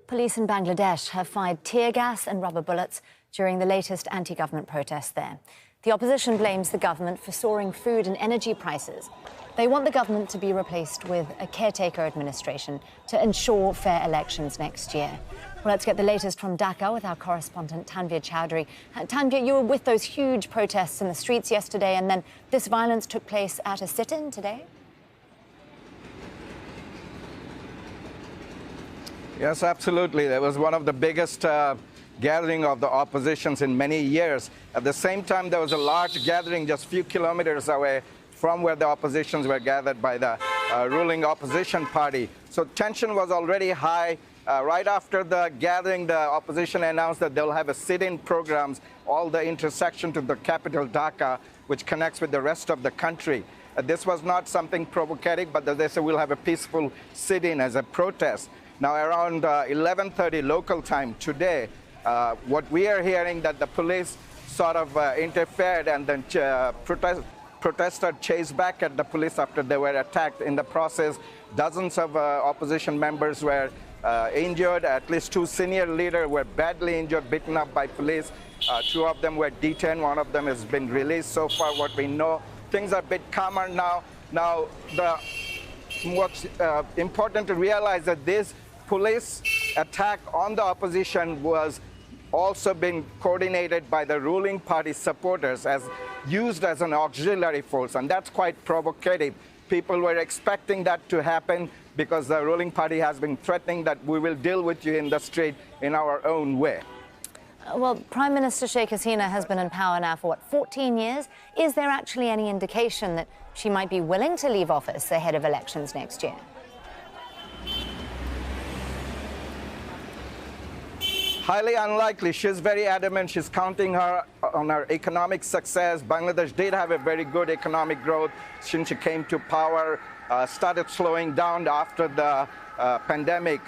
Police in Bangladesh have fired tear gas and rubber bullets during the latest anti-government protests there. The opposition blames the government for soaring food and energy prices. They want the government to be replaced with a caretaker administration to ensure fair elections next year. Well, let's get the latest from Dhaka with our correspondent Tanvir Chowdhury. Tanvir, you were with those huge protests in the streets yesterday, and then this violence took place at a sit-in today? Yes, absolutely. It was one of the biggest gathering of the oppositions in many years. At the same time, there was a large gathering just a few kilometers away from where the oppositions were gathered by the ruling opposition party. So tension was already high. Right after the gathering, the opposition announced that they'll have a sit-in programs, all the intersection to the capital Dhaka, which connects with the rest of the country. This was not something provocative, but they said we'll have a peaceful sit-in as a protest. Now, around 11:30 local time today, what we are hearing that the police sort of interfered, and then protesters chased back at the police after they were attacked. In the process, dozens of opposition members were injured. At least two senior leaders were badly injured, beaten up by police. Two of them were detained. One of them has been released. So far, what we know, things are a bit calmer now. Now, what's important to realize that this police attack on the opposition was also being coordinated by the ruling party supporters, as used as an auxiliary force, and that's quite provocative. People were expecting that to happen because the ruling party has been threatening that we will deal with you in the street in our own way. Well, Prime Minister Sheikh Hasina has been in power now for, 14 years? Is there actually any indication that she might be willing to leave office ahead of elections next year? Highly unlikely. She's very adamant. She's counting on her economic success. Bangladesh did have a very good economic growth since she came to power, started slowing down after the pandemic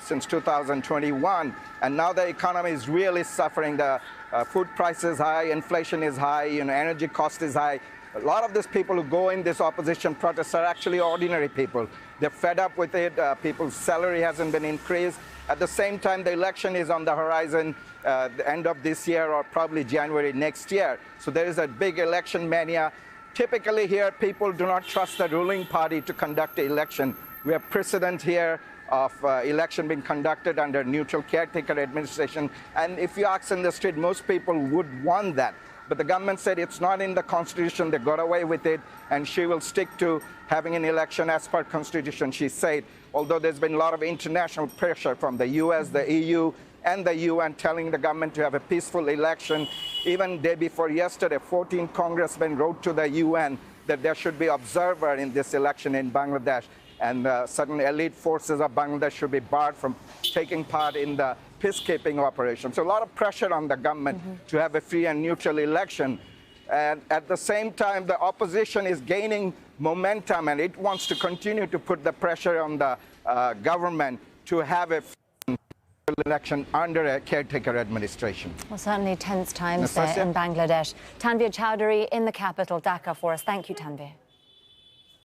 since 2021. And now the economy is really suffering. The food price is high, inflation is high, energy cost is high. A lot of these people who go in this opposition protests are actually ordinary people. They're fed up with it. People's salary hasn't been increased. At the same time, the election is on the horizon, the end of this year or probably January next year. So there is a big election mania. Typically here, people do not trust the ruling party to conduct the election. We have precedent here of election being conducted under neutral caretaker administration. And if you ask in the street, most people would want that. But the government said it's not in the Constitution. They got away with it, and she will stick to having an election as per Constitution, she said. Although there's been a lot of international pressure from the US, the EU, and the UN telling the government to have a peaceful election. Even day before yesterday, 14 congressmen wrote to the UN that there should be observer in this election in Bangladesh, and certain elite forces of Bangladesh should be barred from taking part in the peacekeeping operation. So a lot of pressure on the government to have a free and neutral election. And at the same time, the opposition is gaining momentum, and it wants to continue to put the pressure on the government to have a election under a caretaker administration. Well, certainly tense times there in Bangladesh. Tanvir Chowdhury in the capital, Dhaka, for us. Thank you, Tanvir.